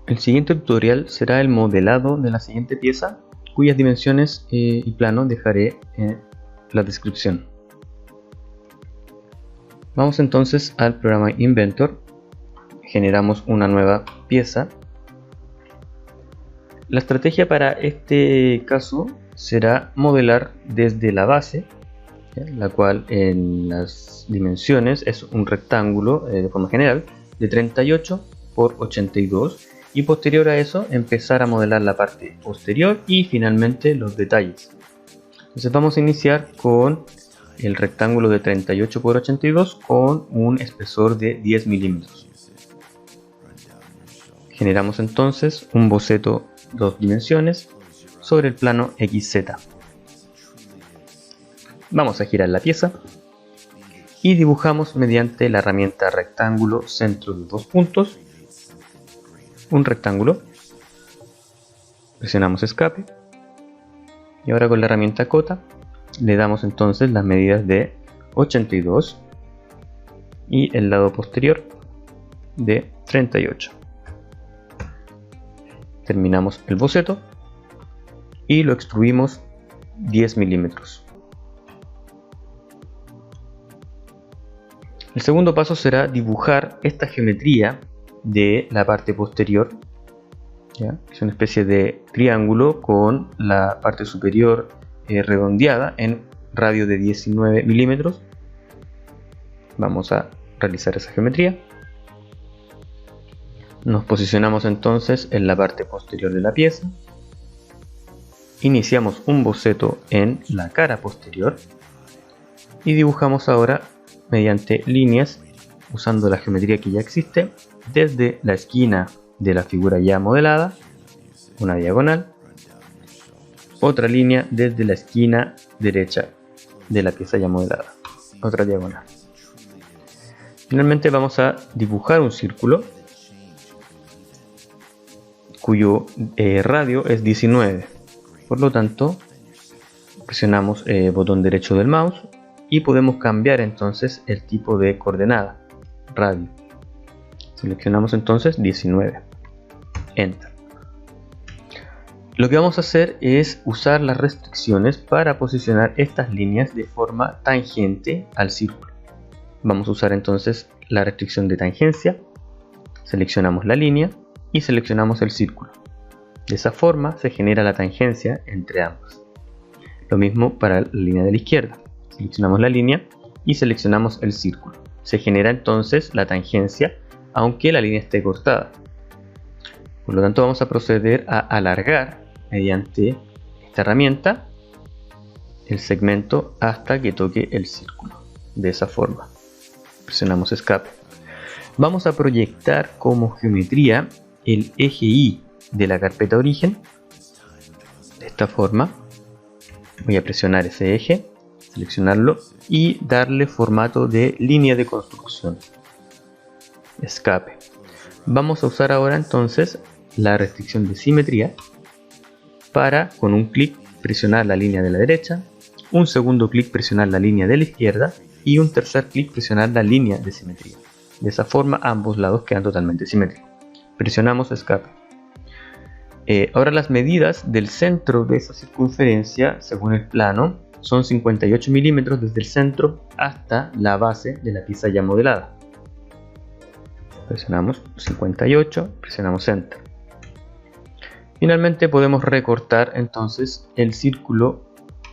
El siguiente tutorial será el modelado de la siguiente pieza, cuyas dimensiones y plano dejaré en la descripción. Vamos entonces al programa Inventor, generamos una nueva pieza. La estrategia para este caso será modelar desde la base, la cual en las dimensiones es un rectángulo de forma general de 38 por 82, y posterior a eso empezar a modelar la parte posterior y finalmente los detalles. Entonces vamos a iniciar con el rectángulo de 38 por 82 con un espesor de 10 milímetros. Generamos entonces un boceto 2 dimensiones sobre el plano XZ. Vamos a girar la pieza y dibujamos mediante la herramienta rectángulo centro de 2 puntos un rectángulo. Presionamos escape y ahora con la herramienta cota le damos entonces las medidas de 82 y el lado posterior de 38. Terminamos el boceto y lo extruimos 10 milímetros. El segundo paso será dibujar esta geometría de la parte posterior, ¿ya? Es una especie de triángulo con la parte superior redondeada en radio de 19 milímetros. Vamos a realizar esa geometría. Nos posicionamos entonces en la parte posterior de la pieza. Iniciamos un boceto en la cara posterior y dibujamos ahora mediante líneas, usando la geometría que ya existe, desde la esquina de la figura ya modelada, una diagonal, otra línea desde la esquina derecha de la pieza ya modelada, otra diagonal. Finalmente vamos a dibujar un círculo cuyo radio es 19, por lo tanto presionamos el botón derecho del mouse y podemos cambiar entonces el tipo de coordenada, radio. Seleccionamos entonces 19, Enter. Lo que vamos a hacer es usar las restricciones para posicionar estas líneas de forma tangente al círculo. Vamos a usar entonces la restricción de tangencia, seleccionamos la línea y seleccionamos el círculo. De esa forma se genera la tangencia entre ambos. Lo mismo para la línea de la izquierda. Seleccionamos la línea y seleccionamos el círculo. Se genera entonces la tangencia aunque la línea esté cortada. Por lo tanto vamos a proceder a alargar mediante esta herramienta el segmento hasta que toque el círculo. De esa forma. Presionamos escape. Vamos a proyectar como geometría el eje Y de la carpeta origen. De esta forma voy a presionar ese eje, seleccionarlo y darle formato de línea de construcción. Escape. Vamos a usar ahora entonces la restricción de simetría para con un clic presionar la línea de la derecha, un segundo clic presionar la línea de la izquierda y un tercer clic presionar la línea de simetría. De esa forma ambos lados quedan totalmente simétricos. Presionamos escape. Ahora las medidas del centro de esa circunferencia según el plano son 58 milímetros desde el centro hasta la base de la pieza ya modelada. Presionamos 58, presionamos Enter. Finalmente podemos recortar entonces el círculo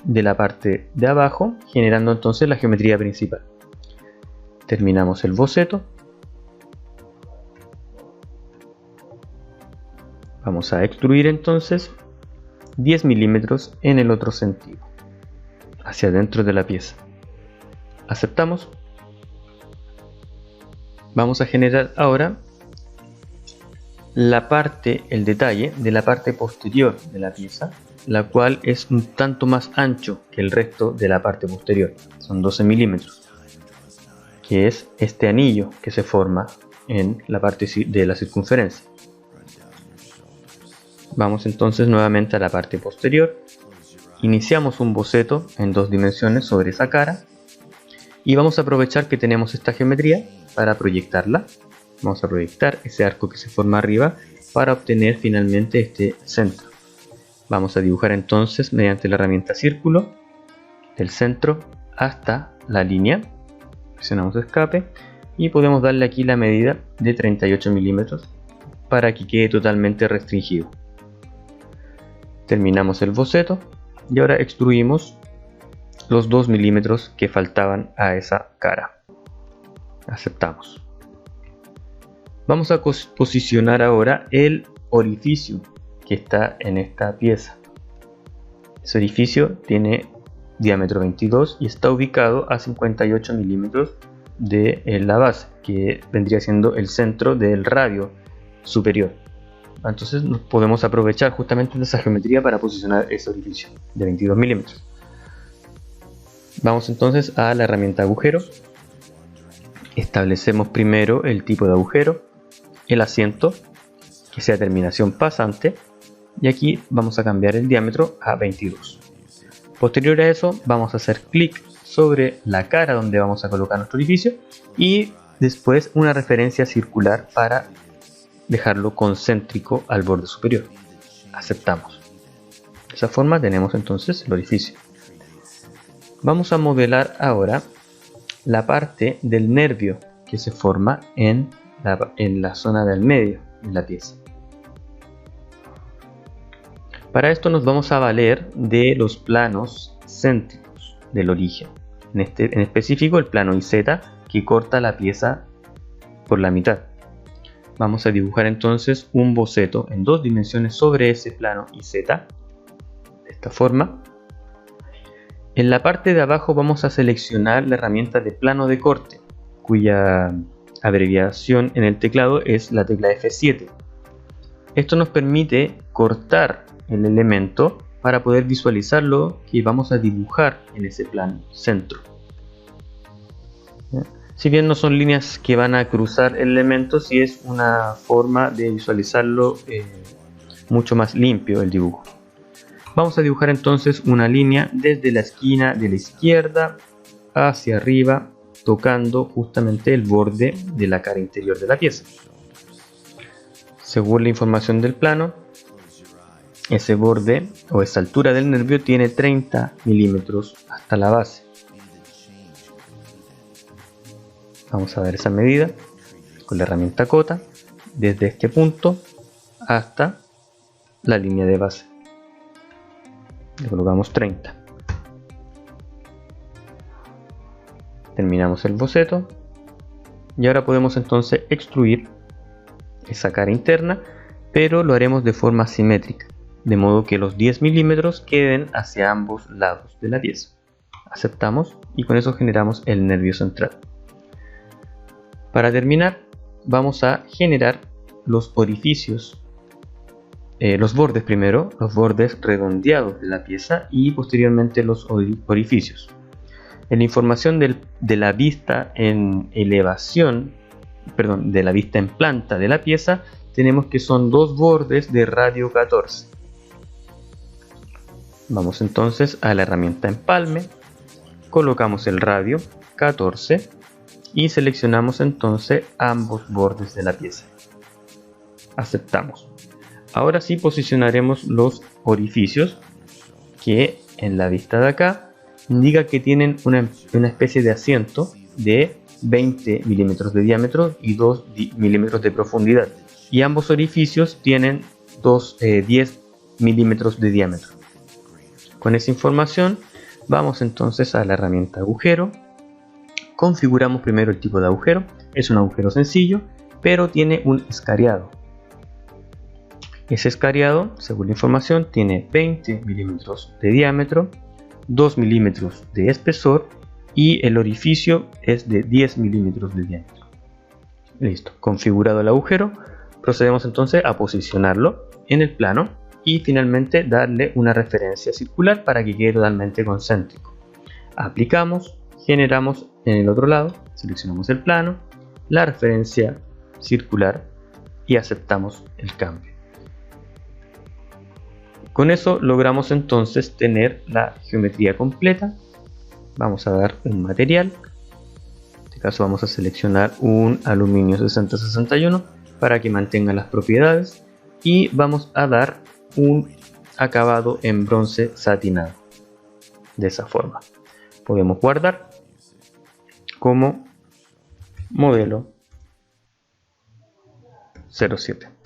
de la parte de abajo, generando entonces la geometría principal. Terminamos el boceto. Vamos a extruir entonces 10 milímetros en el otro sentido, hacia adentro de la pieza. Aceptamos. Vamos a generar ahora la parte, el detalle de la parte posterior de la pieza, la cual es un tanto más ancho que el resto de la parte posterior. Son 12 milímetros, que es este anillo que se forma en la parte de la circunferencia. Vamos entonces nuevamente a la parte posterior. Iniciamos un boceto en 2 dimensiones sobre esa cara y vamos a aprovechar que tenemos esta geometría para proyectarla. Vamos a proyectar ese arco que se forma arriba para obtener finalmente este centro. Vamos a dibujar entonces mediante la herramienta círculo del centro hasta la línea. Presionamos escape y podemos darle aquí la medida de 38 milímetros para que quede totalmente restringido. Terminamos el boceto y ahora extruimos los 2 milímetros que faltaban a esa cara. Aceptamos. Vamos a posicionar ahora el orificio que está en esta pieza. Ese orificio tiene diámetro 22 y está ubicado a 58 milímetros de la base, que vendría siendo el centro del radio superior. Entonces podemos aprovechar justamente de esa geometría para posicionar ese orificio de 22 milímetros. Vamos entonces a la herramienta agujero. Establecemos primero el tipo de agujero, el asiento, que sea terminación pasante, y aquí vamos a cambiar el diámetro a 22. Posterior a eso vamos a hacer clic sobre la cara donde vamos a colocar nuestro orificio y después una referencia circular para dejarlo concéntrico al borde superior. Aceptamos. De esa forma tenemos entonces el orificio. Vamos a modelar ahora la parte del nervio que se forma en la zona del medio de la pieza. Para esto nos vamos a valer de los planos céntricos del origen. En específico el plano IZ que corta la pieza por la mitad. Vamos a dibujar entonces un boceto en 2 dimensiones sobre ese plano IZ. De esta forma. En la parte de abajo vamos a seleccionar la herramienta de plano de corte, cuya abreviación en el teclado es la tecla F7. Esto nos permite cortar el elemento para poder visualizarlo que vamos a dibujar en ese plano centro. Si bien no son líneas que van a cruzar el elemento, sí es una forma de visualizarlo mucho más limpio el dibujo. Vamos a dibujar entonces una línea desde la esquina de la izquierda hacia arriba, tocando justamente el borde de la cara interior de la pieza. Según la información del plano, ese borde o esa altura del nervio tiene 30 milímetros hasta la base. Vamos a ver esa medida con la herramienta cota desde este punto hasta la línea de base. Le colocamos 30. Terminamos el boceto y ahora podemos entonces extruir esa cara interna, pero lo haremos de forma simétrica, de modo que los 10 milímetros queden hacia ambos lados de la pieza. Aceptamos y con eso generamos el nervio central. Para terminar vamos a generar los orificios. Los bordes primero, los bordes redondeados de la pieza y posteriormente los orificios. En la información de la vista en elevación, perdón, de la vista en planta de la pieza, tenemos que son 2 bordes de radio 14. Vamos entonces a la herramienta empalme, colocamos el radio 14 y seleccionamos entonces ambos bordes de la pieza. Aceptamos. Ahora sí posicionaremos los orificios que en la vista de acá indica que tienen una especie de asiento de 20 milímetros de diámetro y 2 milímetros de profundidad. Y ambos orificios tienen 10 milímetros de diámetro. Con esa información vamos entonces a la herramienta agujero. Configuramos primero el tipo de agujero. Es un agujero sencillo, pero tiene un escariado. Ese escariado, según la información, tiene 20 milímetros de diámetro, 2 milímetros de espesor y el orificio es de 10 milímetros de diámetro. Listo, configurado el agujero, procedemos entonces a posicionarlo en el plano y finalmente darle una referencia circular para que quede totalmente concéntrico. Aplicamos, generamos en el otro lado, seleccionamos el plano, la referencia circular y aceptamos el cambio. Con eso logramos entonces tener la geometría completa. Vamos a dar un material. En este caso vamos a seleccionar un aluminio 6061 para que mantenga las propiedades. y vamos a dar un acabado en bronce satinado. De esa forma podemos guardar como modelo 07.